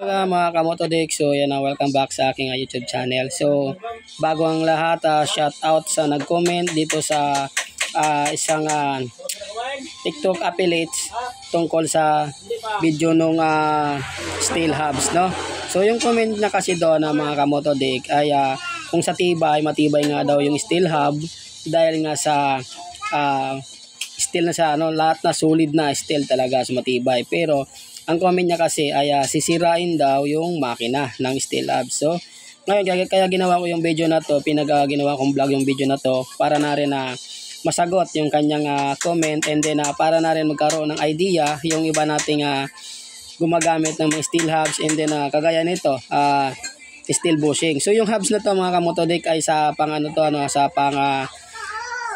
Mga kamotodik, so yan na, welcome back sa aking YouTube channel. So bago ang lahat, shout out sa nag-comment dito sa isang TikTok affiliates tungkol sa video nung steel hubs, no? So yung comment na kasi doon na mga kamotodik ay kung sa matibay nga daw yung steel hub dahil nga sa steel na sa lahat na solid na steel talaga, so matibay. Pero ang comment niya kasi ay sisirain daw yung makina ng steel hub. So ngayon kaya ginawa ko yung video na to, ginawa kong vlog yung video na to para na rin masagot yung kanyang comment, and then para na rin magkaroon ng idea yung iba nating gumagamit ng mga steel hubs, and then kagaya nito steel bushing. So yung hubs na to mga kamotodik ay sa sa pang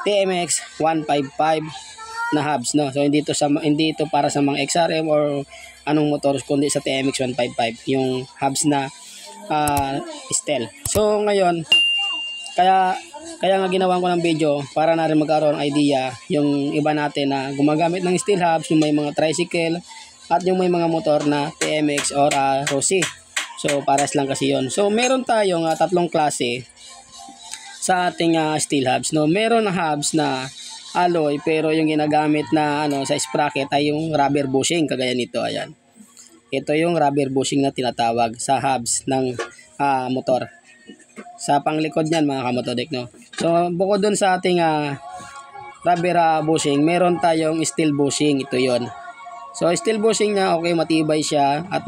TMX 155 na hubs, no. So hindi ito para sa mga XRM or anong motor, kundi sa TMX 155 yung hubs na steel. So ngayon kaya nga ginawa ko ng video para na rin magkaroon ng idea yung iba natin na gumagamit ng steel hubs, yung may mga tricycle at yung may mga motor na TMX or Rossi. So pares lang kasi yon. So meron tayong tatlong klase sa ating steel hubs, no. Meron na hubs na alloy pero yung ginagamit na sa sprocket ay yung rubber bushing kagaya nito, ayan. Ito yung rubber bushing na tinatawag sa hubs ng motor. Sa panglikod niyan mga kamotodik, no. So bukod dun sa ating rubber bushing, meron tayong steel bushing, ito yon. So steel bushing niya, okay, matibay siya at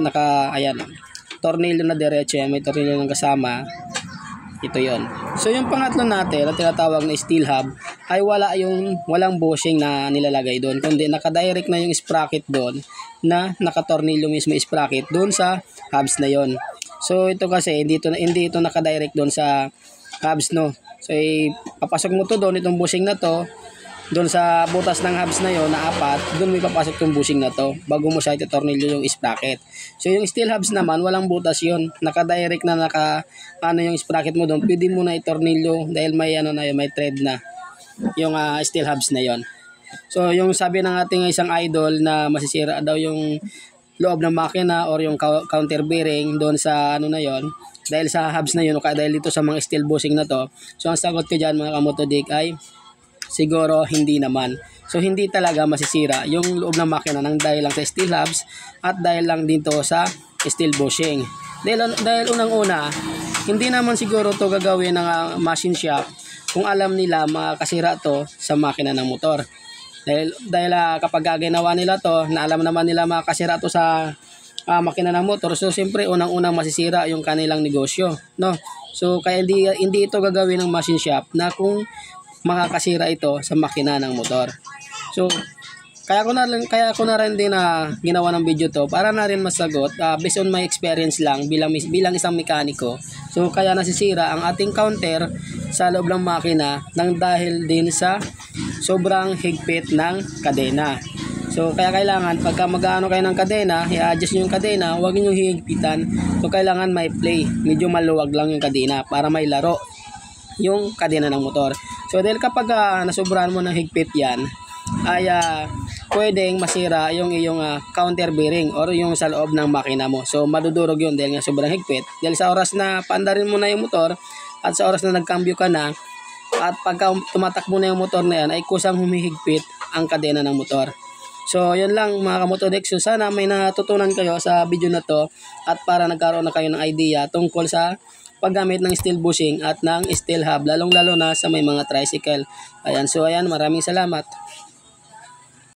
tornilyo na diretso, may tornilyo ng kasama. Ito yon. So yung pangatlo natin na tinatawag na steel hub ay walang bushing na nilalagay doon, kundi naka-direct na yung sprocket doon na nakatornilyo mismo yung sprocket doon sa hubs na yon. So ito kasi hindi ito naka-direct doon sa hubs, no. So papasok mo to doon, itong bushing na to doon sa butas ng hubs na yon na apat, doon may papasok yung bushing na to bago mo siya itotornilyo yung sprocket. So yung steel hubs naman walang butas yon, naka-direct na yung sprocket mo doon, pwede mo na itornilyo dahil may may thread na yung steel hubs na yon. So yung sabi ng ating isang idol na masisira daw yung loob ng makina or yung counter bearing doon sa na yon dahil sa hubs na yun o dahil dito sa mga steel bushing na to. So ang sagot ko dyan mga kamotodik ay siguro hindi naman. So hindi talaga masisira yung loob ng makina ng dahil lang sa steel hubs at dahil lang dito sa steel bushing. Dahil unang-una, hindi naman siguro to gagawin ng machine shop kung alam nila makakasira to sa makina ng motor. Dahil kapag ginawa nila to, na alam naman nila makakasira to sa makina ng motor, so siyempre unang-unang masisira yung kanilang negosyo, no? So kaya hindi ito gagawin ng machine shop na kung makakasira ito sa makina ng motor. So kaya ko na rin din ginawa ng video to para na rin masagot based on my experience lang bilang isang mekaniko. So kaya nasisira ang ating counter sa loob ng makina nang dahil din sa sobrang higpit ng kadena. So kaya kailangan pagka mag-aano kayo ng kadena, i-adjust niyo yung kadena, huwag niyo hihigpitan. So kailangan may play, medyo maluwag lang yung kadena para may laro yung kadena ng motor. So dahil kapag nasobrahan mo ng higpit yan, ay pwedeng masira yung iyong counter bearing or yung sa loob ng makina mo. So madudurog yun dahil nga sobrang higpit. Dahil sa oras na paandarin mo na yung motor at sa oras na nagkambyo ka na at pagka tumatakbo na yung motor na yan ay kusang humihigpit ang kadena ng motor. So yun lang mga kamotodik. So sana may natutunan kayo sa video na to at para nagkaroon na kayo ng idea tungkol sa paggamit ng steel bushing at ng steel hub, lalong-lalo na sa may mga tricycle. Ayan, so ayan, maraming salamat.